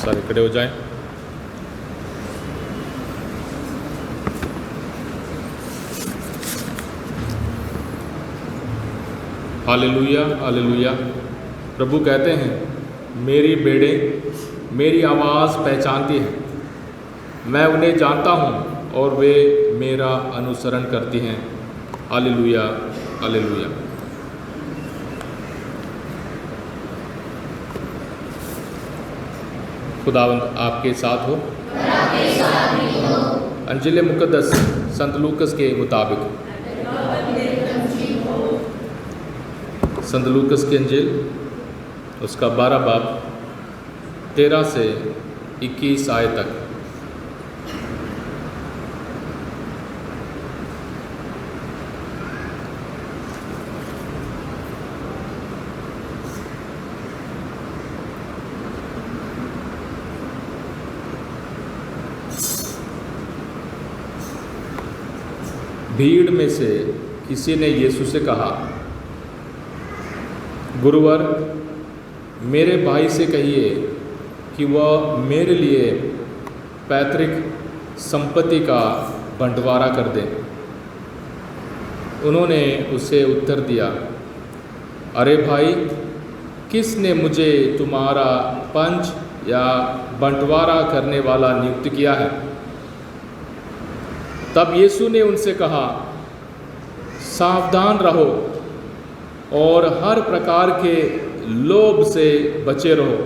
सारे खड़े हो जाएं। Hallelujah hallelujah. प्रभु कहते हैं, मेरी भेड़ें मेरी आवाज़ पहचानती हैं, मैं उन्हें जानता हूँ और वे मेरा अनुसरण करती हैं। Hallelujah hallelujah. खुदावंद आपके साथ हो। अंजिल मुक़द्दस संत लूकस के मुताबिक। संत लूकस की अंजिल उसका 12 बाब 13 से 21 आयत तक। भीड़ में से किसी ने यीशु से कहा, गुरुवर, मेरे भाई से कहिए कि वह मेरे लिए पैतृक संपत्ति का बंटवारा कर दे। उन्होंने उसे उत्तर दिया, अरे भाई, किसने मुझे तुम्हारा पंच या बंटवारा करने वाला नियुक्त किया है? तब यीशु ने उनसे कहा, सावधान रहो और हर प्रकार के लोभ से बचे रहो,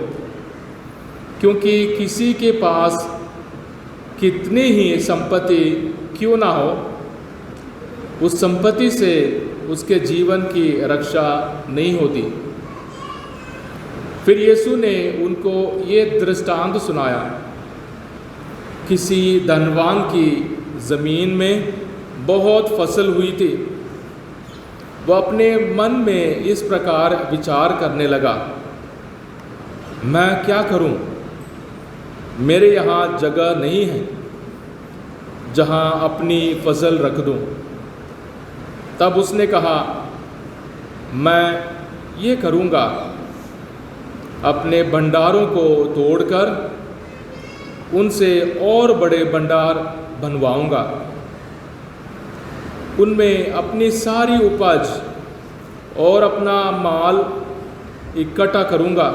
क्योंकि किसी के पास कितनी ही संपत्ति क्यों ना हो, उस संपत्ति से उसके जीवन की रक्षा नहीं होती। फिर यीशु ने उनको ये दृष्टांत सुनाया। किसी धनवान की ज़मीन में बहुत फसल हुई थी। वह अपने मन में इस प्रकार विचार करने लगा, मैं क्या करूं? मेरे यहाँ जगह नहीं है जहाँ अपनी फसल रख दूं। तब उसने कहा, मैं ये करूँगा, अपने भंडारों को तोड़कर उनसे और बड़े भंडार बनवाऊंगा, उनमें अपनी सारी उपज और अपना माल इकट्ठा करूंगा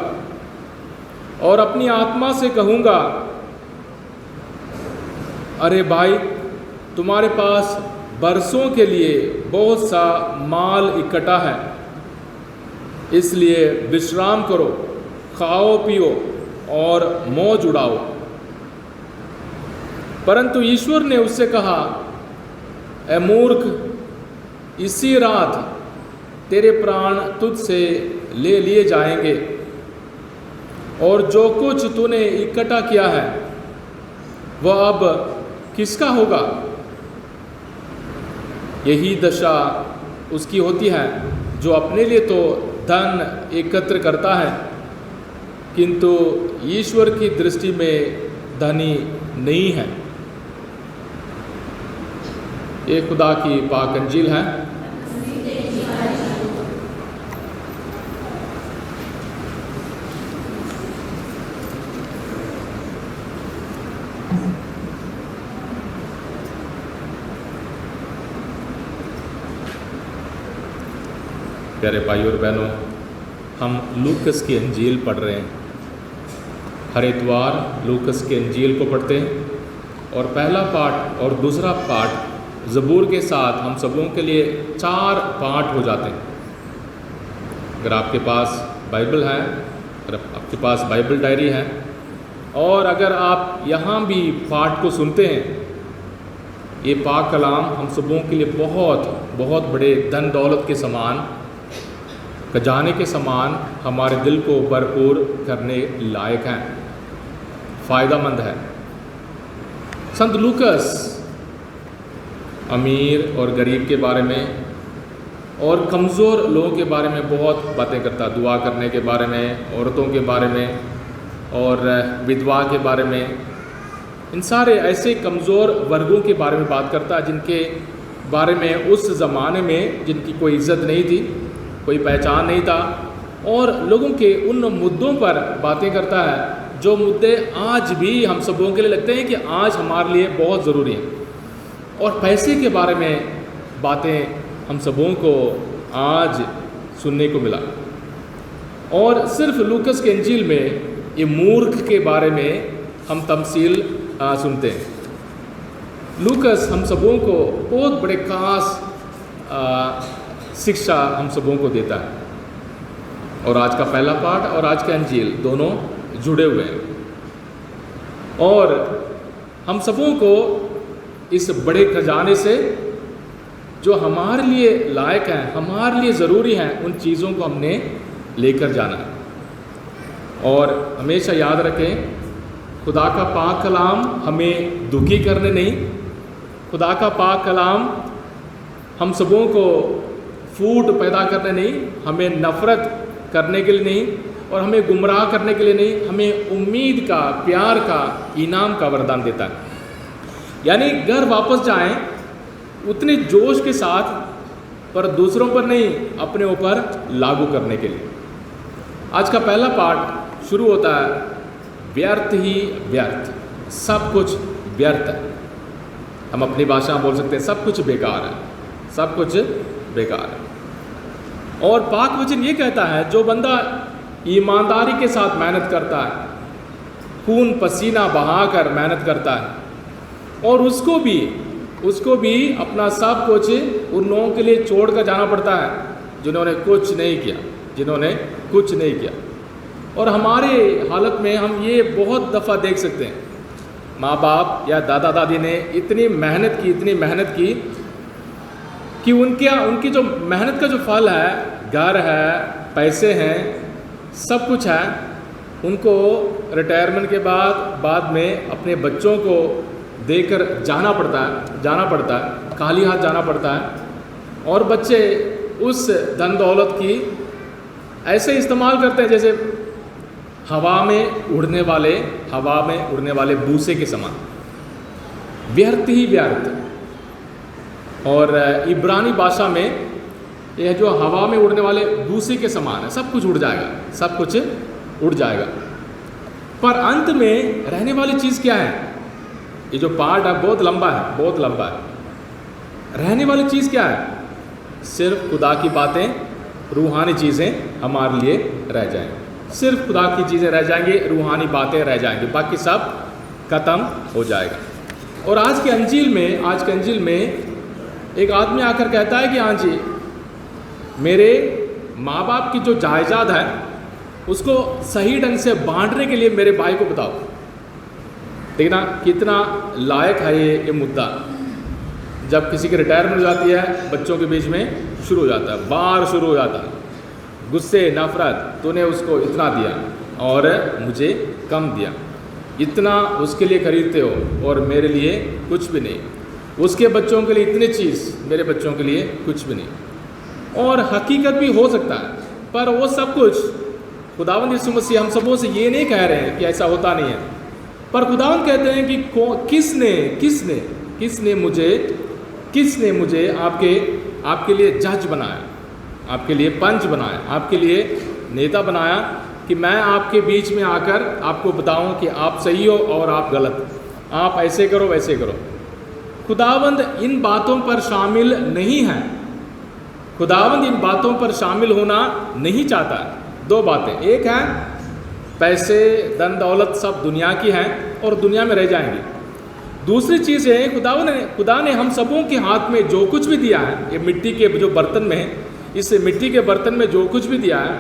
और अपनी आत्मा से कहूंगा, अरे भाई, तुम्हारे पास बरसों के लिए बहुत सा माल इकट्ठा है, इसलिए विश्राम करो, खाओ पियो और मौज उड़ाओ। परंतु ईश्वर ने उससे कहा, ऐ मूर्ख, इसी रात तेरे प्राण तुझसे ले लिए जाएंगे, और जो कुछ तूने इकट्ठा किया है वह अब किसका होगा? यही दशा उसकी होती है जो अपने लिए तो धन एकत्र करता है, किंतु ईश्वर की दृष्टि में धनी नहीं है। ये खुदा की पाक अंजील है। प्यारे भाई और बहनों, हम लूकस की अंजील पढ़ रहे हैं। हर इतवार लूकस की अंजील को पढ़ते हैं और पहला पाठ और दूसरा पाठ ज़बूर के साथ हम सब लोगों के लिए 4 पाठ हो जाते हैं। अगर आपके पास बाइबल है, अगर आपके पास बाइबल डायरी है, और अगर आप यहाँ भी पाठ को सुनते हैं, ये पाक कलाम हम सब लोगों के लिए बहुत बहुत बड़े धन दौलत के समान, खजाने के समान हमारे दिल को भरपूर करने लायक हैं, फ़ायदेमंद है। संत लूकस अमीर और गरीब के बारे में और कमज़ोर लोगों के बारे में बहुत बातें करता, दुआ करने के बारे में, औरतों के बारे में और विधवा के बारे में, इन सारे ऐसे कमज़ोर वर्गों के बारे में बात करता है जिनके बारे में उस ज़माने में जिनकी कोई इज़्ज़त नहीं थी, कोई पहचान नहीं था, और लोगों के उन मुद्दों पर बातें करता है जो मुद्दे आज भी हम सबों के लिए लगते हैं कि आज हमारे लिए बहुत ज़रूरी हैं, और पैसे के बारे में बातें हम सबों को आज सुनने को मिला। और सिर्फ लूकस के इंजील में ये मूर्ख के बारे में हम तमसील सुनते हैं। लूकस हम सबों को बहुत बड़े खास शिक्षा हम सबों को देता है, और आज का पहला पाठ और आज का इंजील दोनों जुड़े हुए हैं, और हम सबों को इस बड़े खजाने से जो हमारे लिए लायक हैं, हमारे लिए ज़रूरी हैं, उन चीज़ों को हमने लेकर जाना है। और हमेशा याद रखें, खुदा का पाक कलाम हमें दुखी करने नहीं, खुदा का पाक कलाम हम सबों को फूट पैदा करने नहीं, हमें नफ़रत करने के लिए नहीं, और हमें गुमराह करने के लिए नहीं, हमें उम्मीद का, प्यार का, इनाम का वरदान देता है। यानी घर वापस जाएं उतने जोश के साथ, पर दूसरों पर नहीं, अपने ऊपर लागू करने के लिए। आज का पहला पाठ शुरू होता है, व्यर्थ ही व्यर्थ, सब कुछ व्यर्थ है। हम अपनी भाषा में बोल सकते हैं सब कुछ बेकार है, सब कुछ बेकार है। और पाक वचन ये कहता है, जो बंदा ईमानदारी के साथ मेहनत करता है, खून पसीना बहाकर मेहनत करता है, और उसको भी अपना सब कुछ उन लोगों के लिए छोड़ कर जाना पड़ता है जिन्होंने कुछ नहीं किया। और हमारे हालत में हम ये बहुत दफ़ा देख सकते हैं, माँ बाप या दादा दादी ने इतनी मेहनत की कि उनकी जो मेहनत का जो फल है, घर है, पैसे हैं, सब कुछ है, उनको रिटायरमेंट के बाद में अपने बच्चों को देकर जाना पड़ता है, खाली हाथ जाना पड़ता है। और बच्चे उस धन दौलत की ऐसे इस्तेमाल करते हैं जैसे हवा में उड़ने वाले बूसे के समान, व्यर्थ ही व्यर्थ। और इब्रानी भाषा में यह जो हवा में उड़ने वाले बूसे के समान है, सब कुछ उड़ जाएगा, पर अंत में रहने वाली चीज़ क्या है? ये जो पार्ट है बहुत लंबा है। रहने वाली चीज़ क्या है? सिर्फ खुदा की बातें, रूहानी चीज़ें हमारे लिए रह जाएंगी। सिर्फ खुदा की चीज़ें रह जाएंगी, रूहानी बातें रह जाएंगी, बाकी सब खत्म हो जाएगा। और आज के अंजील में एक आदमी आकर कहता है कि हाँ जी, मेरे माँ बाप की जो जायदाद है उसको सही ढंग से बांटने के लिए मेरे भाई को बताओ। देखना कितना लायक है ये मुद्दा। जब किसी की रिटायरमेंट हो जाती है, बच्चों के बीच में शुरू हो जाता है, बार शुरू हो जाता है, गुस्से, नफरत, तूने उसको इतना दिया और मुझे कम दिया, इतना उसके लिए खरीदते हो और मेरे लिए कुछ भी नहीं, उसके बच्चों के लिए इतनी चीज़, मेरे बच्चों के लिए कुछ भी नहीं। और हकीकत भी हो सकता है, पर वो सब कुछ खुदावंद यीशु मसीह हम सबों से ये नहीं कह रहे हैं कि ऐसा होता नहीं है, पर खुदावंद कहते हैं कि किसने मुझे आपके लिए जज बनाया, आपके लिए पंच बनाया, आपके लिए नेता बनाया, कि मैं आपके बीच में आकर आपको बताऊं कि आप सही हो और आप गलत, आप ऐसे करो वैसे करो। खुदावंद इन बातों पर शामिल नहीं है, खुदावंद इन बातों पर शामिल होना नहीं चाहता है। दो बातें, एक है पैसे, धन दौलत सब दुनिया की हैं और दुनिया में रह जाएंगी। दूसरी चीज़ है, खुदा ने हम सबों के हाथ में जो कुछ भी दिया है, ये मिट्टी के जो बर्तन में, इस मिट्टी के बर्तन में जो कुछ भी दिया है,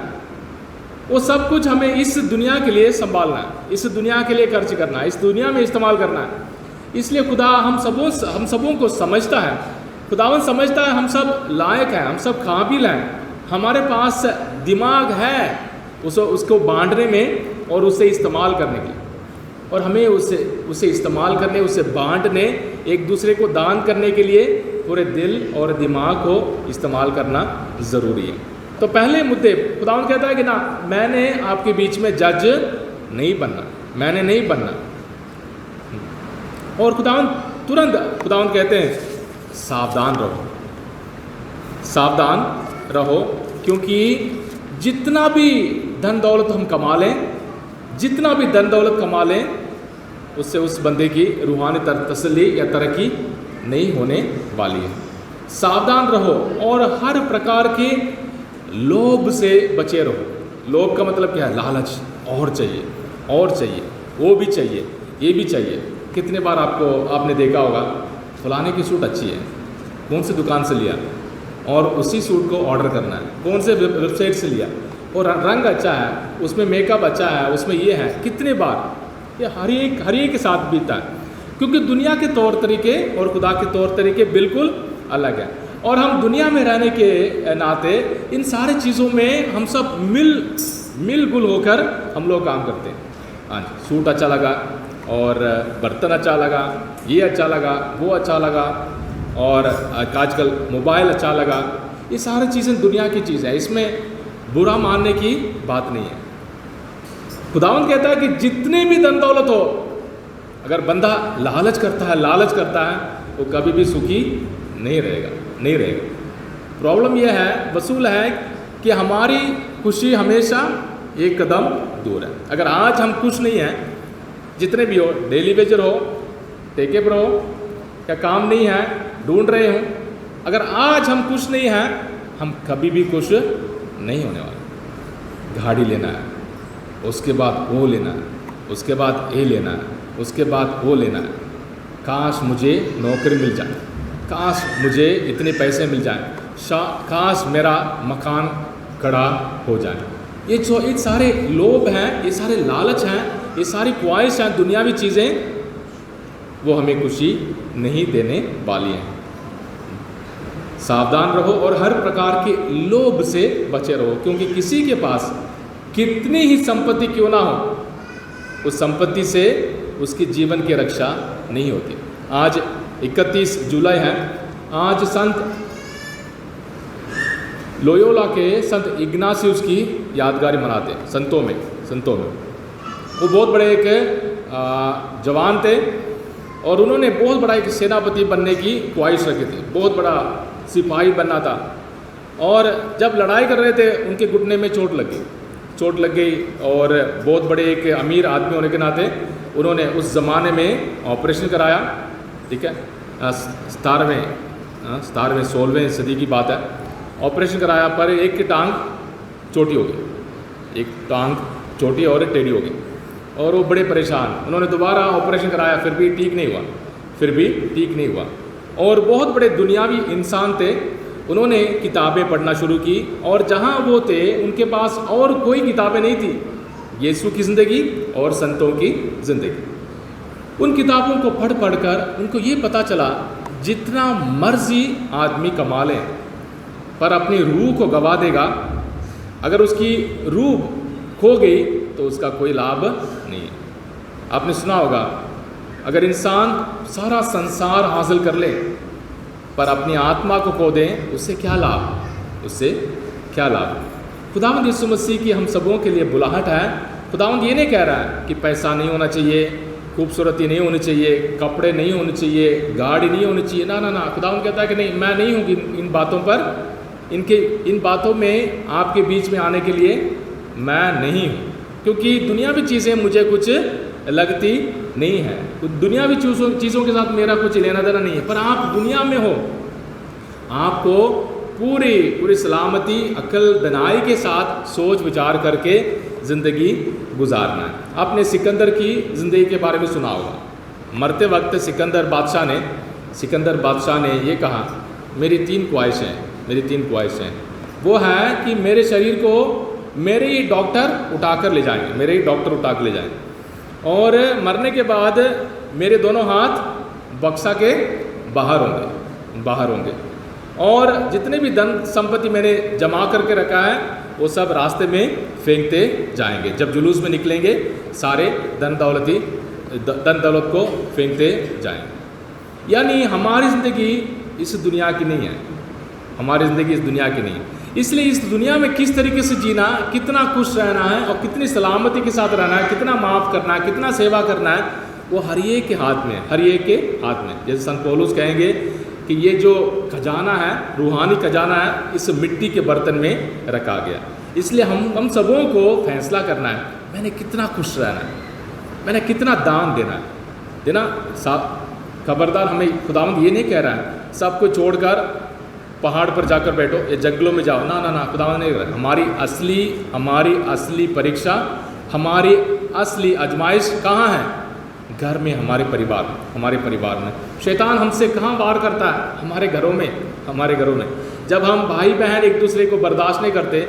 वो सब कुछ हमें इस दुनिया के लिए संभालना है, इस दुनिया के लिए खर्च करना है, इस दुनिया में इस्तेमाल करना है। इसलिए खुदा हम सबों को समझता है, खुदावन समझता है हम सब लायक हैं, हम सब काबिल हैं, हमारे पास दिमाग है उसको बांटने में और उसे इस्तेमाल करने के लिए, और हमें उसे इस्तेमाल करने, उसे बांटने, एक दूसरे को दान करने के लिए पूरे दिल और दिमाग को इस्तेमाल करना ज़रूरी है। तो पहले मुद्दे खुदावंद कहता है कि ना, मैंने आपके बीच में जज नहीं बनना, मैंने नहीं बनना। और तुरंत खुदावंद कहते हैं सावधान रहो, क्योंकि जितना भी धन दौलत हम कमा लें, जितना भी धन दौलत कमा लें उससे उस बंदे की रूहानी तसल्ली या तरक्की नहीं होने वाली है। सावधान रहो और हर प्रकार के लोभ से बचे रहो। लोभ का मतलब क्या है? लालच, और चाहिए और चाहिए, वो भी चाहिए, ये भी चाहिए। कितने बार आपने देखा होगा फलाने की सूट अच्छी है, कौन सी दुकान से लिया, और उसी सूट को ऑर्डर करना है, कौन से वेबसाइट से लिया, और रंग अच्छा है, उसमें मेकअप अच्छा है, उसमें ये है। कितने बार ये हर एक के साथ बीता है, क्योंकि दुनिया के तौर तरीके और खुदा के तौर तरीके बिल्कुल अलग है। और हम दुनिया में रहने के नाते इन सारी चीज़ों में हम सब मिलजुल होकर हम लोग काम करते हैं। हाँ जी, सूट अच्छा लगा, और बर्तन अच्छा लगा, ये अच्छा लगा, वो अच्छा लगा, और आजकल मोबाइल अच्छा लगा। ये सारी चीज़ें दुनिया की चीज़ है, इसमें बुरा मानने की बात नहीं है। खुदावंद कहता है कि जितने भी धन दौलत हो, अगर बंदा लालच करता है वो कभी भी सुखी नहीं रहेगा। प्रॉब्लम यह है, वसूल है कि हमारी खुशी हमेशा एक कदम दूर है। अगर आज हम खुश नहीं हैं, जितने भी हो, डेली वेजर हो, ठेके पर हो, या काम नहीं है, ढूंढ रहे हो, अगर आज हम खुश नहीं हैं, हम कभी भी खुश नहीं होने वाले। गाड़ी लेना है, उसके बाद वो लेना है, उसके बाद ये लेना है, उसके बाद वो लेना है। काश मुझे नौकरी मिल जाए, काश मुझे इतने पैसे मिल जाए, काश मेरा मकान खड़ा हो जाए। ये सारे लोभ हैं, ये सारे लालच हैं, ये सारी ख्वाहिश हैं, दुनियावी चीज़ें, वो हमें खुशी नहीं देने वाली हैं। सावधान रहो और हर प्रकार के लोभ से बचे रहो, क्योंकि किसी के पास कितनी ही संपत्ति क्यों ना हो, उस संपत्ति से उसके जीवन की रक्षा नहीं होती। आज 31 जुलाई है। आज संत लोयोला के संत इग्नासियस की यादगारी मनाते हैं। संतों में वो बहुत बड़े एक जवान थे, और उन्होंने बहुत बड़ा एक सेनापति बनने की ख्वाहिश रखी थी, बहुत बड़ा सिपाही बनना था। और जब लड़ाई कर रहे थे, उनके घुटने में चोट लग गई, और बहुत बड़े एक अमीर आदमी होने के नाते उन्होंने उस ज़माने में ऑपरेशन कराया। ठीक है, 17वें 16वें सदी की बात है। ऑपरेशन कराया, पर एक की टांग चोटी हो गई, एक टांग चोटी और एक टेढ़ी हो गई, और वो बड़े परेशान। उन्होंने दोबारा ऑपरेशन कराया, फिर भी ठीक नहीं हुआ। और बहुत बड़े दुनियावी इंसान थे, उन्होंने किताबें पढ़ना शुरू की, और जहाँ वो थे उनके पास और कोई किताबें नहीं थी, यीशु की ज़िंदगी और संतों की ज़िंदगी। उन किताबों को पढ़ कर उनको ये पता चला, जितना मर्जी आदमी कमा ले, पर अपनी रूह को गवा देगा। अगर उसकी रूह खो गई तो उसका कोई लाभ नहीं है। आपने सुना होगा, अगर इंसान सारा संसार हासिल कर ले पर अपनी आत्मा को खो दें, उससे क्या लाभ? खुदावंद यीशु मसीह की हम सबों के लिए बुलाहट है। खुदावंद ये नहीं कह रहा है कि पैसा नहीं होना चाहिए, खूबसूरती नहीं होनी चाहिए, कपड़े नहीं होने चाहिए, गाड़ी नहीं होनी चाहिए। ना, खुदावंद कहता है कि नहीं, मैं नहीं हूँ इन बातों पर, इन बातों में आपके बीच में आने के लिए मैं नहीं हूँ, क्योंकि दुनियावी चीज़ें मुझे कुछ लगती नहीं है। दुनियावी चीज़ों के साथ मेरा कुछ लेना देना नहीं है। पर आप दुनिया में हो, आपको पूरी सलामती, अक्ल दनाई के साथ सोच विचार करके ज़िंदगी गुजारना है। आपने सिकंदर की ज़िंदगी के बारे में सुना होगा। मरते वक्त सिकंदर बादशाह ने ये कहा, मेरी तीन ख्वाहिशें वो है कि मेरे शरीर को मेरे ही डॉक्टर उठाकर ले जाएंगे, और मरने के बाद मेरे दोनों हाथ बक्सा के बाहर होंगे, और जितने भी धन संपत्ति मैंने जमा करके रखा है वो सब रास्ते में फेंकते जाएंगे। जब जुलूस में निकलेंगे, सारे धन दौलत को फेंकते जाएंगे। यानी हमारी ज़िंदगी इस दुनिया की नहीं है। इसलिए इस दुनिया में किस तरीके से जीना, कितना खुश रहना है और कितनी सलामती के साथ रहना है, कितना माफ़ करना है, कितना सेवा करना है, वो हर एक के हाथ में। जैसे संत पौलुस कहेंगे कि ये जो खजाना है, रूहानी खजाना है, इस मिट्टी के बर्तन में रखा गया। इसलिए हम सबों को फैसला करना है, मैंने कितना खुश रहना है, मैंने कितना दान देना। खबरदार, हमें खुदावंद ये नहीं कह रहा है सब कुछ छोड़कर पहाड़ पर जाकर बैठो या जंगलों में जाओ, ना, खुदावंद नहीं कह रहा। हमारी असली परीक्षा, हमारी असली आजमाइश कहाँ है? घर में, हमारे परिवार में। शैतान हमसे कहाँ वार करता है? हमारे घरों में। जब हम भाई बहन एक दूसरे को बर्दाश्त नहीं करते,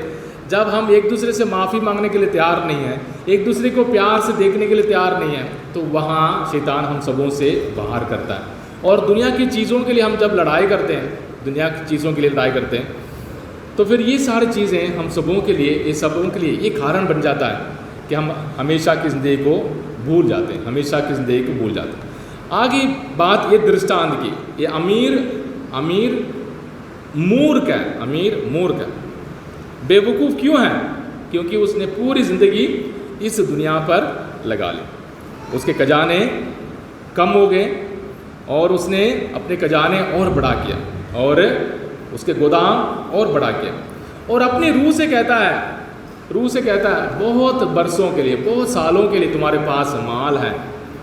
जब हम एक दूसरे से माफ़ी मांगने के लिए तैयार नहीं हैं, एक दूसरे को प्यार से देखने के लिए तैयार नहीं हैं, तो वहाँ शैतान हम सबों से बाहर करता है। और दुनिया की चीज़ों के लिए हम जब लड़ाई करते हैं, तो फिर ये सारी चीज़ें हम सबों के लिए ये कारण बन जाता है कि हम हमेशा की ज़िंदगी को भूल जाते हैं। आगे बात ये दृष्टांत की, ये अमीर मूर्ख है। बेवकूफ़ क्यों है? क्योंकि उसने पूरी ज़िंदगी इस दुनिया पर लगा ली। उसके खजाने कम हो गए और उसने अपने खजाने और बड़ा किया और उसके गोदाम और बड़ा किया, और अपनी रूह से कहता है बहुत बरसों के लिए, बहुत सालों के लिए तुम्हारे पास माल है,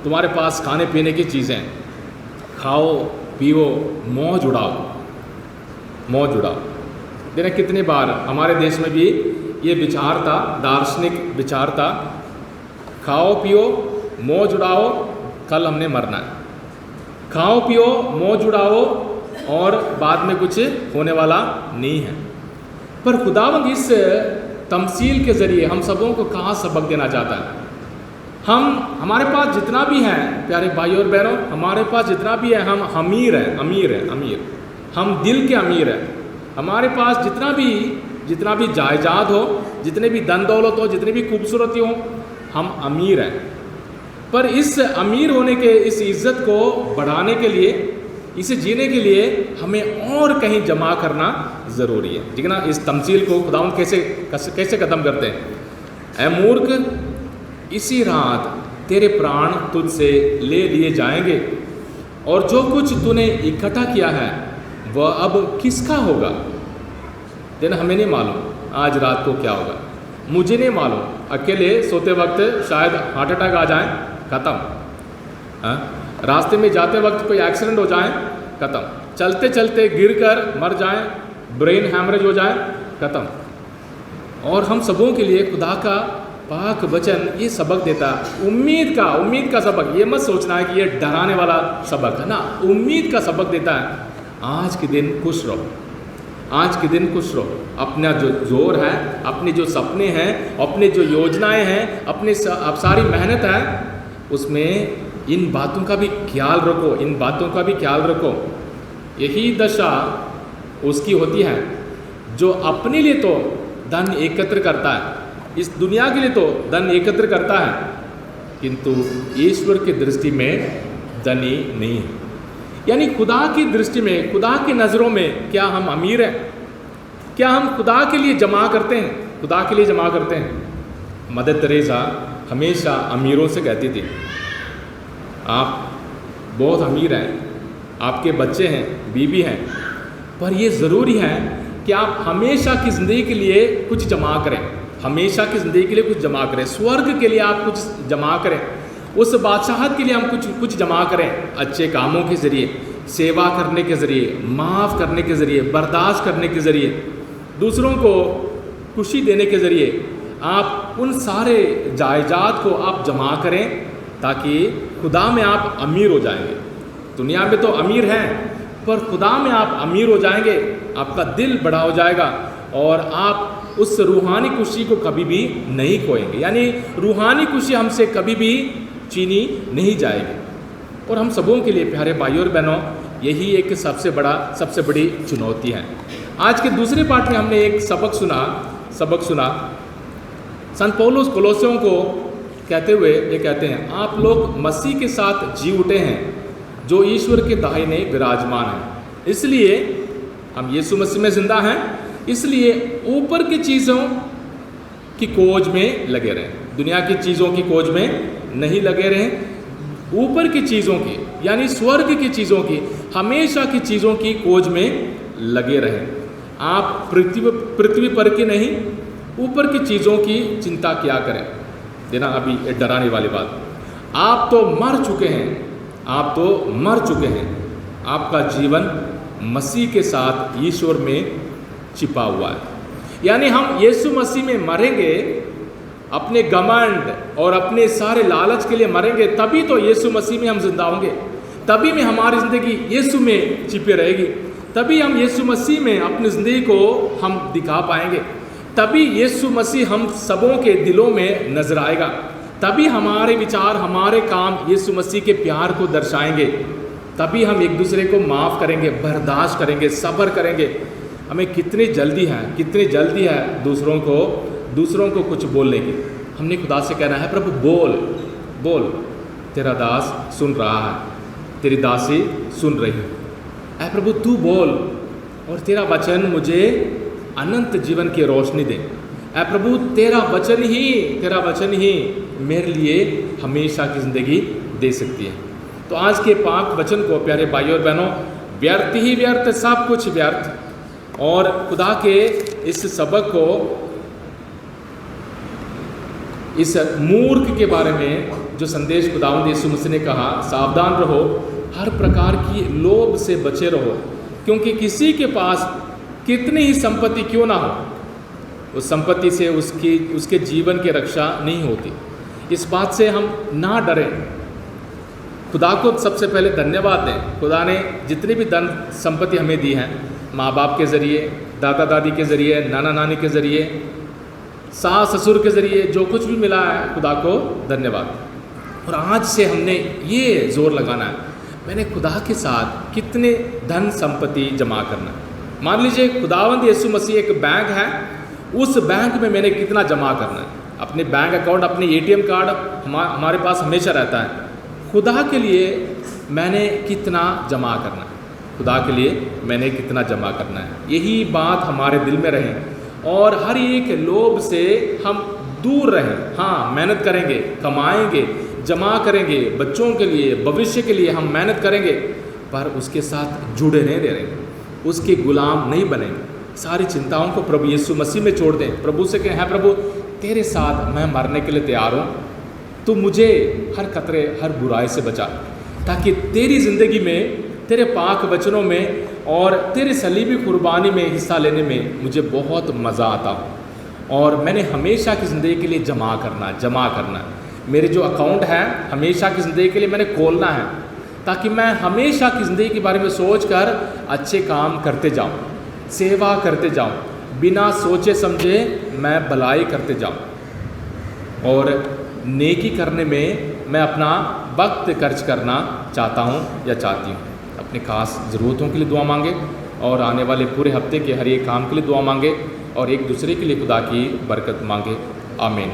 तुम्हारे पास खाने पीने की चीज़ें, खाओ पियो, मौज उड़ाओ। देखना कितनी बार हमारे देश में भी ये विचार था, दार्शनिक विचार था, खाओ पियो मौज उड़ाओ, कल हमने मरना है। खाओ पियो मौज उड़ाओ और बाद में कुछ होने वाला नहीं है। पर खुदावंद इस तमसील के ज़रिए हम सबों को कहाँ सबक देना चाहता है? हमारे पास जितना भी है, प्यारे भाई और बहनों, हमारे पास जितना भी है, हम अमीर हैं। हम दिल के अमीर हैं। हमारे पास जितना भी जायदाद हो, जितने भी धन दौलत हो, जितनी भी खूबसूरती हो, हम अमीर हैं। पर इस अमीर होने के, इस इज़्ज़त को बढ़ाने के लिए, इसे जीने के लिए हमें और कहीं जमा करना ज़रूरी है। ठीक है ना? इस तमसील को खुदावंद कैसे ख़त्म करते हैं? ऐ मूर्ख, इसी रात तेरे प्राण तुझसे ले लिए जाएंगे, और जो कुछ तूने इकट्ठा किया है वह अब किसका होगा? देना हमें नहीं मालूम आज रात को क्या होगा, मुझे नहीं मालूम। अकेले सोते वक्त शायद हार्ट अटैक आ जाए, ख़त्म। रास्ते में जाते वक्त कोई एक्सीडेंट हो जाए, ख़त्म। चलते चलते गिरकर मर जाए, ब्रेन हैमरेज हो जाए, ख़त्म। और हम सबों के लिए खुदा का पाक वचन ये सबक देता है, उम्मीद का सबक। ये मत सोचना है कि ये डराने वाला सबक है ना, उम्मीद का सबक देता है। आज के दिन खुश रहो, अपना जो जोर है, अपने जो सपने हैं, अपने जो योजनाएं हैं, अपनी सारी मेहनत है, उसमें इन बातों का भी ख्याल रखो। यही दशा उसकी होती है जो अपने लिए तो धन एकत्र करता है, इस दुनिया के लिए तो धन एकत्र करता है, किंतु ईश्वर की दृष्टि में धनी नहीं है। यानी खुदा की दृष्टि में, खुदा की नज़रों में क्या हम अमीर हैं? क्या हम खुदा के लिए जमा करते हैं? मदर तेरेसा हमेशा अमीरों से कहती थी, आप बहुत अमीर हैं, आपके बच्चे हैं, बीवी हैं, पर ये ज़रूरी है कि आप हमेशा की ज़िंदगी के लिए कुछ जमा करें, स्वर्ग के लिए आप कुछ जमा करें, उस बादशाहत के लिए हम कुछ जमा करें, अच्छे कामों के ज़रिए, सेवा करने के ज़रिए, माफ़ करने के ज़रिए, बर्दाश्त करने के ज़रिए, दूसरों को खुशी देने के ज़रिए आप उन सारे जायदाद को आप जमा करें, ताकि खुदा में आप अमीर हो जाएंगे। दुनिया में तो अमीर हैं, पर खुदा में आप अमीर हो जाएंगे, आपका दिल बड़ा हो जाएगा और आप उस रूहानी खुशी को कभी भी नहीं खोएंगे। यानी रूहानी खुशी हमसे कभी भी चीनी नहीं जाएगी। और हम सबों के लिए प्यारे भाइयों और बहनों, यही एक सबसे बड़ी चुनौती है। आज के दूसरे पाठ में हमने एक सबक सुना। संत पौलुस कोलोसियों को कहते हुए ये कहते हैं, आप लोग मसीह के साथ जी उठे हैं, जो ईश्वर के दाहिने विराजमान है। इसलिए हम यीशु मसीह में जिंदा हैं, इसलिए ऊपर की चीज़ों की खोज में लगे रहें, दुनिया की चीज़ों की खोज में नहीं लगे रहें, ऊपर की चीज़ों की यानी स्वर्ग की चीज़ों की, हमेशा की चीज़ों की खोज में लगे रहें। आप पृथ्वी पर की नहीं, ऊपर की चीज़ों की चिंता किया करें। देना अभी डराने वाली बात, आप तो मर चुके हैं, आप तो मर चुके हैं, आपका जीवन मसीह के साथ ईश्वर में छिपा हुआ है। यानी हम यीशु मसीह में मरेंगे, अपने घमंड और अपने सारे लालच के लिए मरेंगे, तभी तो यीशु मसीह में हम जिंदा होंगे, तभी में हमारी ज़िंदगी यीशु में छिपी रहेगी, तभी हम यीशु मसीह में अपनी ज़िंदगी को हम दिखा पाएंगे, तभी यीशु मसीह हम सबों के दिलों में नजर आएगा, तभी हमारे विचार, हमारे काम यीशु मसीह के प्यार को दर्शाएंगे, तभी हम एक दूसरे को माफ़ करेंगे, बर्दाश्त करेंगे, सब्र करेंगे। हमें कितनी जल्दी है दूसरों को कुछ बोलने की। हमने खुदा से कहना है, प्रभु बोल बोल, तेरा दास सुन रहा है, तेरी दासी सुन रही है, ऐ प्रभु तू बोल और तेरा वचन मुझे अनंत जीवन की रोशनी दे। ऐ प्रभु तेरा वचन ही मेरे लिए हमेशा की ज़िंदगी दे सकती है। तो आज के पाक वचन को प्यारे भाइयों और बहनों, व्यर्थ ही व्यर्थ, सब कुछ व्यर्थ, और खुदा के इस सबक को, इस मूर्ख के बारे में जो संदेश खुदावंद यीशु मसीह ने कहा, सावधान रहो, हर प्रकार की लोभ से बचे रहो, क्योंकि किसी के पास कितनी ही संपत्ति क्यों ना हो, उस संपत्ति से उसके जीवन की रक्षा नहीं होती। इस बात से हम ना डरें, खुदा को सबसे पहले धन्यवाद दें। खुदा ने जितनी भी धन संपत्ति हमें दी है, माँ बाप के ज़रिए, दादा दादी के ज़रिए, नाना नानी के ज़रिए, सास ससुर के ज़रिए, जो कुछ भी मिला है, खुदा को धन्यवाद। और आज से हमने ये जोर लगाना है, मैंने खुदा के साथ कितने धन संपत्ति जमा करना है। मान लीजिए खुदावंद यीशु मसीह एक बैंक है, उस बैंक में मैंने कितना जमा करना है। अपने बैंक अकाउंट, अपने ATM कार्ड हमारे पास हमेशा रहता है। खुदा के लिए मैंने कितना जमा करना है, खुदा के लिए मैंने कितना जमा करना है। यही बात हमारे दिल में रहे और हर एक लोभ से हम दूर रहें। हाँ, मेहनत करेंगे, कमाएंगे, जमा करेंगे, बच्चों के लिए, भविष्य के लिए हम मेहनत करेंगे, पर उसके साथ जुड़े नहीं रहेंगे, उसके गुलाम नहीं बनेंगे। सारी चिंताओं को प्रभु यीशु मसीह में छोड़ दें। प्रभु से कहें, है प्रभु तेरे साथ मैं मरने के लिए तैयार हूँ, तो मुझे हर खतरे, हर बुराई से बचा, ताकि तेरी ज़िंदगी में, तेरे पाक वचनों में और तेरे सलीबी कुर्बानी में हिस्सा लेने में मुझे बहुत मज़ा आता हो। और मैंने हमेशा की ज़िंदगी के लिए जमा करना है। मेरे जो अकाउंट है हमेशा की ज़िंदगी के लिए मैंने खोलना है, ताकि मैं हमेशा की ज़िंदगी के बारे में सोच कर अच्छे काम करते जाऊँ, सेवा करते जाऊँ, बिना सोचे समझे मैं भलाई करते जाऊँ। और नेकी करने में मैं अपना वक्त खर्च करना चाहता हूँ या चाहती हूँ। अपने खास ज़रूरतों के लिए दुआ मांगे और आने वाले पूरे हफ्ते के हर एक काम के लिए दुआ मांगे और एक दूसरे के लिए खुदा की बरकत मांगे। आमीन।